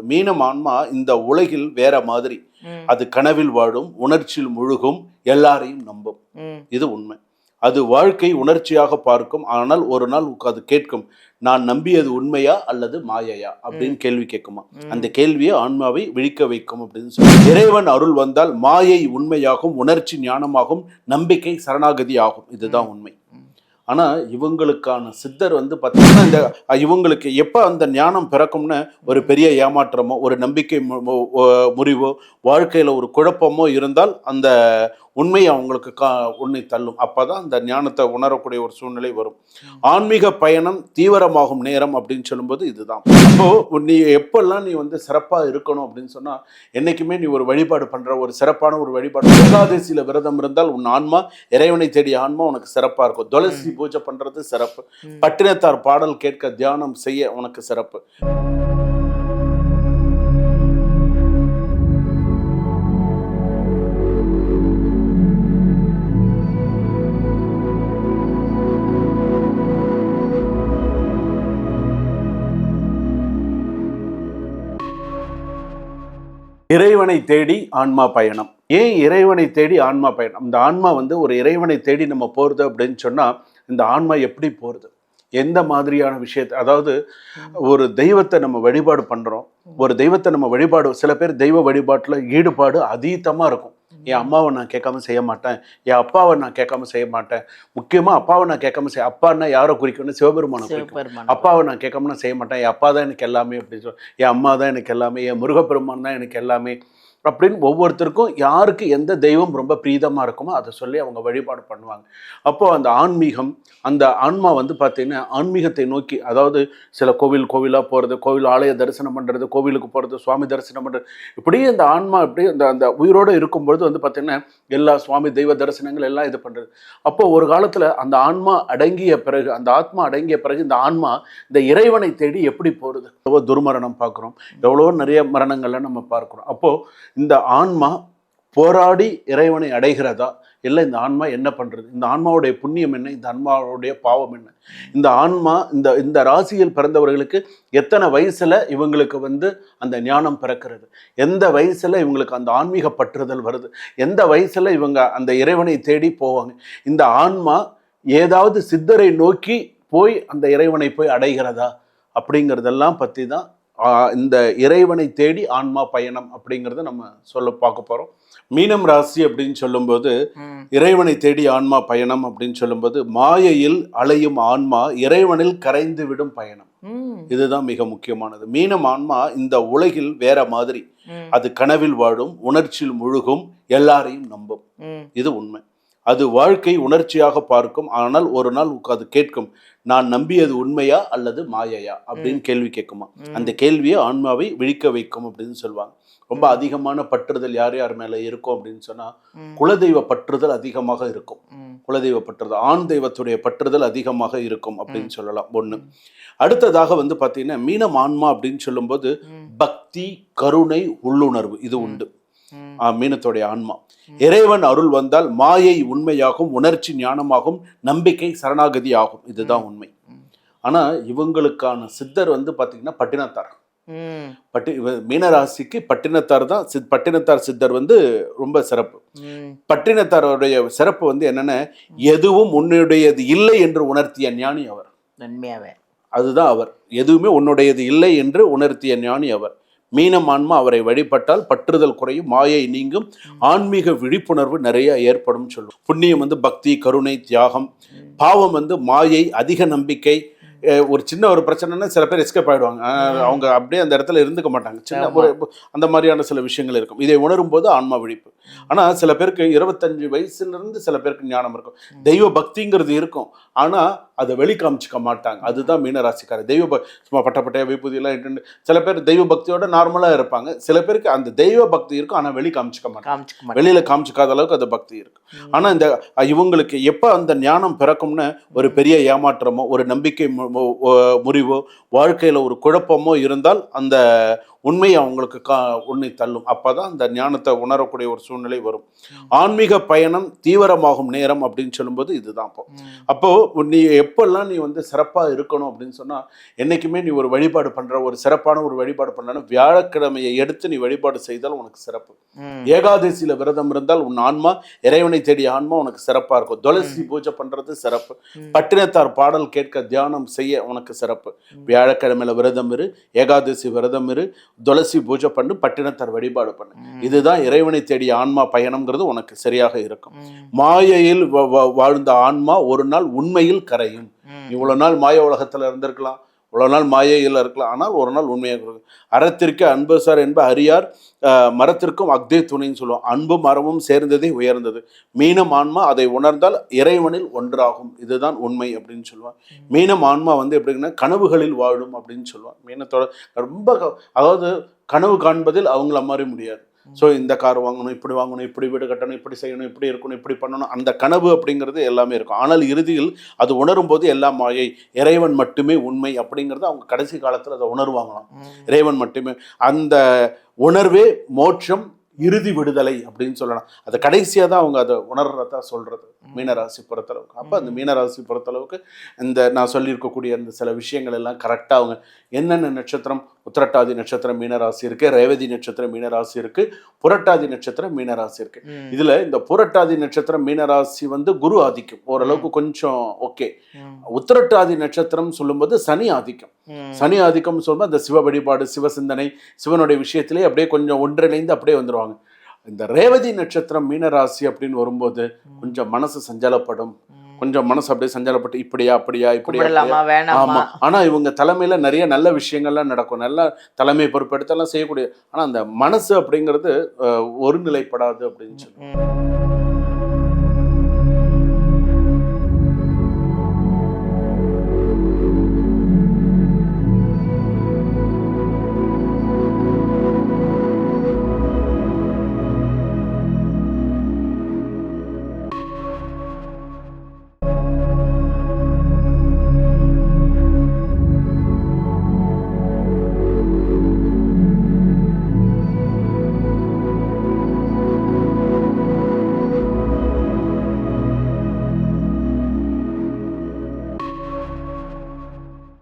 மீனம் ஆன்மா இந்த உலகில் வேற மாதிரி. அது கனவில் வாழும், உணர்ச்சியில் முழுகும், எல்லாரையும் நம்பும். இது உண்மை. அது வாழ்க்கை உணர்ச்சியாக பார்க்கும். ஆனால் ஒரு நாள் அது கேட்கும், நான் நம்பியது உண்மையா அல்லது மாயையா அப்படின்னு கேள்வி கேட்குமா. அந்த கேள்வியை ஆன்மாவை விழிக்க வைக்கும் அப்படின்னு சொல்லி, இறைவன் அருள் வந்தால் மாயை உண்மையாகும், உணர்ச்சி ஞானமாகும், நம்பிக்கை சரணாகதி ஆகும். இதுதான் உண்மை. ஆனா இவங்களுக்கான சித்தர் பார்த்தீங்கன்னா, இந்த இவங்களுக்கு எப்ப அந்த ஞானம் பிறக்கும்னு ஒரு பெரிய ஏமாற்றமோ, ஒரு நம்பிக்கை முறிவோ, வாழ்க்கையில ஒரு குழப்பமோ இருந்தால் அந்த உண்மையை அவங்களுக்கு உன்னை தள்ளும். அப்பதான் அந்த ஞானத்தை உணரக்கூடிய ஒரு சூழ்நிலை வரும். ஆன்மீக பயணம் தீவிரமாகும் நேரம் அப்படின்னு சொல்லும்போது இதுதான். அப்போ நீ எப்பெல்லாம் நீ சிறப்பா இருக்கணும் அப்படின்னு சொன்னா, என்னைக்குமே நீ ஒரு வழிபாடு பண்ற ஒரு சிறப்பான ஒரு வழிபாடு, ஏகாதசியில விரதம் இருந்தால் உன் ஆன்மா, இறைவனை தேடிய ஆன்மா உனக்கு சிறப்பா இருக்கும். துளசி பூஜை பண்றது சிறப்பு. பட்டினத்தார் பாடல் கேட்க தியானம் செய்ய உனக்கு சிறப்பு. இறைவனை தேடி ஆன்மா பயணம். ஏன் இறைவனை தேடி ஆன்மா பயணம்? இந்த ஆன்மா ஒரு இறைவனை தேடி நம்ம போறது அப்படின்னு சொன்னா, இந்த ஆன்மா எப்படி போறது, எந்த மாதிரியான விஷயத்தை, அதாவது ஒரு தெய்வத்தை நம்ம வழிபாடு பண்றோம். ஒரு தெய்வத்தை நம்ம வழிபாடு, சில பேர் தெய்வ வழிபாட்டுல ஈடுபாடு அதீதமா இருக்கும். என் அம்மாவை நான் கேட்காம செய்ய மாட்டேன், என் அப்பாவை நான் கேட்காம செய்ய மாட்டேன். முக்கியமா அப்பாவை நான் கேட்காம அப்பான்னா யாரை குறிக்கணும்னு சிவபெருமானை குறிக்கும். அப்பாவை நான் கேட்காம நான் செய்ய மாட்டேன், என் அப்பா தான் எனக்கு எல்லாமே அப்படின்னு சொல்லி, என் அம்மா தான் எனக்கு எல்லாமே, என் முருகப்பெருமான் தான் எனக்கு எல்லாமே அப்படின்னு ஒவ்வொருத்தருக்கும் யாருக்கு எந்த தெய்வம் ரொம்ப பிரீதமாக இருக்குமோ அதை சொல்லி அவங்க வழிபாடு பண்ணுவாங்க. அப்போது அந்த ஆன்மீகம், அந்த ஆன்மா பார்த்தீங்கன்னா ஆன்மீகத்தை நோக்கி, அதாவது சில கோவிலாக போகிறது, கோவில் ஆலய தரிசனம் பண்ணுறது, கோவிலுக்கு போகிறது, சுவாமி தரிசனம் பண்ணுறது, இப்படியே அந்த ஆன்மா இப்படி அந்த உயிரோடு இருக்கும்பொழுது பார்த்திங்கன்னா எல்லா சுவாமி தெய்வ தரிசனங்கள் எல்லாம் இது பண்ணுறது. அப்போது ஒரு காலத்தில் அந்த ஆன்மா அடங்கிய பிறகு, அந்த ஆத்மா அடங்கிய பிறகு இந்த ஆன்மா இந்த இறைவனை தேடி எப்படி போகிறது. எவ்வளோ துர்மரணம் பார்க்குறோம், எவ்வளோ நிறைய மரணங்கள்லாம் நம்ம பார்க்குறோம். அப்போது இந்த ஆன்மா போராடி இறைவனை அடைகிறதா, இல்லை இந்த ஆன்மா என்ன பண்றது, இந்த ஆன்மாவுடைய புண்ணியம் என்ன, இந்த ஆன்மாவுடைய பாவம் என்ன, இந்த ஆன்மா இந்த ராசியில் பிறந்தவர்களுக்கு எத்தனை வயசுல இவங்களுக்கு அந்த ஞானம் பிறக்கிறது, எந்த வயசுல இவங்களுக்கு அந்த ஆன்மீக பற்றுதல் வருது, எந்த வயசுல இவங்க அந்த இறைவனை தேடி போவாங்க, இந்த ஆன்மா ஏதாவது சித்தரை நோக்கி போய் அந்த இறைவனை போய் அடைகிறதா அப்படிங்கிறதெல்லாம் பற்றி தான் இந்த இறைவனை தேடி ஆன்மா பயணம் அப்படிங்கிறத நம்ம பார்க்க போறோம். மீனம் ராசி அப்படின்னு சொல்லும்போது, இறைவனை தேடி ஆன்மா பயணம் அப்படின்னு சொல்லும்போது, மாயையில் அலையும் ஆன்மா இறைவனில் கரைந்து விடும் பயணம். இதுதான் மிக முக்கியமானது. மீனம் ஆன்மா இந்த உலகில் வேற மாதிரி. அது கனவில் வாழும், உணர்ச்சியில் முழுகும், எல்லாரையும் நம்பும். இது உண்மை. அது வாழ்க்கை உணர்ச்சியாக பார்க்கும். ஆனால் ஒரு நாள் அது கேட்கும், நான் நம்பியது உண்மையா அல்லது மாயையா அப்படின்னு கேள்வி கேட்குமா. அந்த கேள்வியை ஆன்மாவை விழிக்க வைக்கும் அப்படின்னு சொல்லுவாங்க. ரொம்ப அதிகமான பற்றுதல் யார் யார் மேல இருக்கும் அப்படின்னு சொன்னா, குலதெய்வ பற்றுதல் அதிகமாக இருக்கும். குலதெய்வ பற்றுதல், ஆண் தெய்வத்துடைய பற்றுதல் அதிகமாக இருக்கும் அப்படின்னு சொல்லலாம். ஒண்ணு. அடுத்ததாக பாத்தீங்கன்னா, மீனம் ஆன்மா அப்படின்னு சொல்லும்போது பக்தி, கருணை, உள்ளுணர்வு இது உண்டு. மீனத்துடைய ஆன்மா. இறைவன் அருள் வந்தால் மாயை உண்மையாகும், உணர்ச்சி ஞானமாகும், நம்பிக்கை சரணாகதி ஆகும். இதுதான் உண்மை. ஆனா இவங்களுக்கான சித்தர் பாத்தீங்கன்னா பட்டினத்தார். மீனராசிக்கு பட்டினத்தார் தான் பட்டினத்தார் சித்தர் ரொம்ப சிறப்பு. பட்டினத்தாருடைய சிறப்பு என்னன்னா, எதுவும் உன்னுடையது இல்லை என்று உணர்த்திய ஞானி அவர். நன்மையாவே அதுதான் அவர். எதுவுமே உன்னுடையது இல்லை என்று உணர்த்திய ஞானி அவர். மீனம் ஆன்மா அவரை வழிபட்டால் பற்றுதல் குறையும், மாயை நீங்கும், ஆன்மீக விழிப்புணர்வு நிறைய ஏற்படும் சொல்லும். புண்ணியம் பக்தி, கருணை, தியாகம். பாவம் மாயை, அதிக நம்பிக்கை. ஒரு சின்ன ஒரு பிரச்சனைனா சில பேர் எஸ்கேப் ஆயிடுவாங்க. அவங்க அப்படியே அந்த இடத்துல இருந்துக்க மாட்டாங்க. சின்ன ஒரு அந்த மாதிரியான சில விஷயங்கள் இருக்கும். இதை உணரும் போது ஆன்மா விழிப்பு. ஆனா சில பேருக்கு 25 வயசுல இருந்து சில பேருக்கு ஞானம் இருக்கும், தெய்வ பக்திங்கிறது இருக்கும். ஆனா அதை வெளி காமிச்சிக்க மாட்டாங்க. அதுதான் மீனராசிக்காரர். சும்மா பட்டப்பட்டையா விபூதியெல்லாம் சில பேர் தெய்வ பக்தியோட நார்மலா இருப்பாங்க. சில பேருக்கு அந்த தெய்வ பக்தி இருக்கும், ஆனா வெளி காமிச்சிக்க மாட்டாங்க. வெளியில காமிச்சிக்காத அளவுக்கு அந்த பக்தி இருக்கு. ஆனா இவங்களுக்கு எப்ப அந்த ஞானம் பிறக்கும்னு ஒரு பெரிய ஏமாற்றமோ, ஒரு நம்பிக்கை முறிவோ வாழ்க்கையில் ஒரு குழப்பமோ இருந்தால் அந்த உண்மை அவங்களுக்கு உன்னை தள்ளும். அப்பதான் அந்த ஞானத்தை உணரக்கூடிய ஒரு சூழ்நிலை வரும். ஆன்மீக பயணம் தீவிரமாகும் நேரம் அப்படின்னு சொல்லும்போது இதுதான். அப்போ நீ எப்பெல்லாம் நீ வந்து சிறப்பா இருக்கணும் அப்படின்னு சொன்னா, என்னைக்குமே நீ ஒரு வழிபாடு பண்ற, ஒரு சிறப்பான ஒரு வழிபாடு பண்ணணும், வியாழக்கிழமையை எடுத்து நீ வழிபாடு செய்தால் உனக்கு சிறப்பு. ஏகாதசியில விரதம் இருந்தால் உன் ஆன்மா, இறைவனை தேடிய ஆன்மா உனக்கு சிறப்பா இருக்கும். துளசி பூஜை பண்றது சிறப்பு. பட்டினத்தார் பாடல் கேட்க தியானம் செய்ய உனக்கு சிறப்பு. வியாழக்கிழமையில விரதம் இரு, ஏகாதசி விரதம் இரு, துளசி பூஜை பண்ணு, பட்டினத்தார் வழிபாடு பண்ணு. இதுதான் இறைவனை தேடிய ஆன்மா பயணம்ங்கிறது உனக்கு சரியாக இருக்கும். மாயையில் வாழ்ந்த ஆன்மா ஒரு நாள் உண்மையில் கரையும். இவ்வளவு நாள் மாய உலகத்துல இருந்திருக்கலாம், இவ்வளவு நாள் மாயையில் இருக்கலாம், ஆனால் ஒரு நாள் உண்மையாக இருக்கும். அறத்திற்கு அன்பு சார் என்ப அறியார், மரத்திற்கும் அக்தே துணைன்னு சொல்லுவோம். அன்பும் மரமும் சேர்ந்ததே உயர்ந்தது. மீனம் ஆன்மா அதை உணர்ந்தால் இறைவனில் ஒன்றாகும். இதுதான் உண்மை அப்படின்னு சொல்லுவான். மீனம் ஆன்மா வந்து எப்படின்னா கனவுகளில் வாழும் அப்படின்னு சொல்லுவான். மீனத்தோட ரொம்ப அதாவது கனவு காண்பதில் அவங்கள மாறி முடியாது. ஸோ இந்த கார் வாங்கணும், இப்படி வாங்கணும், இப்படி வீடு கட்டணும், இப்படி செய்யணும், இப்படி இருக்கணும், இப்படி பண்ணணும், அந்த கனவு அப்படிங்கிறது எல்லாமே இருக்கும். ஆனால் இறுதியில் அது உணரும் போது எல்லாம் மாயை, இறைவன் மட்டுமே உண்மை அப்படிங்கிறது அவங்க கடைசி காலத்தில் அதை உணர்வாங்களாம். இறைவன் மட்டுமே, அந்த உணர்வே மோட்சம், இறுதி விடுதலை அப்படின்னு சொல்லலாம். அது கடைசியாக தான் அவங்க அதை உணர்றதா சொல்றது மீனராசி பொறுத்தளவுக்கு. அப்போ அந்த மீனராசி பொறுத்தளவுக்கு இந்த நான் சொல்லியிருக்கக்கூடிய அந்த சில விஷயங்கள் எல்லாம் கரெக்டாக அவங்க என்னென்ன நட்சத்திரம், உத்திரட்டாதி நட்சத்திரம் மீனராசி இருக்கு, ரேவதி நட்சத்திரம் மீனராசி இருக்கு, புரட்டாதி நட்சத்திரம் மீனராசி இருக்கு. இதுல இந்த புரட்டாதி நட்சத்திரம் மீனராசி வந்து குரு ஆதிக்கம் ஓரளவுக்கு கொஞ்சம் ஓகே. உத்திரட்டாதி நட்சத்திரம் சொல்லும்போது சனி ஆதிக்கம். சனி ஆதிக்கம் சொல்லும்போது அந்த சிவ வழிபாடு, சிவ சிந்தனை, சிவனுடைய விஷயத்திலே அப்படியே கொஞ்சம் ஒன்றிணைந்து அப்படியே வந்துருவாங்க. இந்த ரேவதி நட்சத்திரம் மீனராசி அப்படின்னு வரும்போது கொஞ்சம் மனசு சஞ்சலப்படும், கொஞ்சம் மனசு அப்படியே சஞ்சலப்பட்டு இப்படியா அப்படியா இப்படியா. ஆமா, ஆனா இவங்க தலைமையில நிறைய நல்ல விஷயங்கள்லாம் நடக்கும், நல்ல தலைமை பொறுப்பெடுத்தெல்லாம் செய்யக்கூடிய, ஆனா அந்த மனசு அப்படிங்கிறது ஒருநிலைப்படாது அப்படின்னு சொல்லுவாங்க.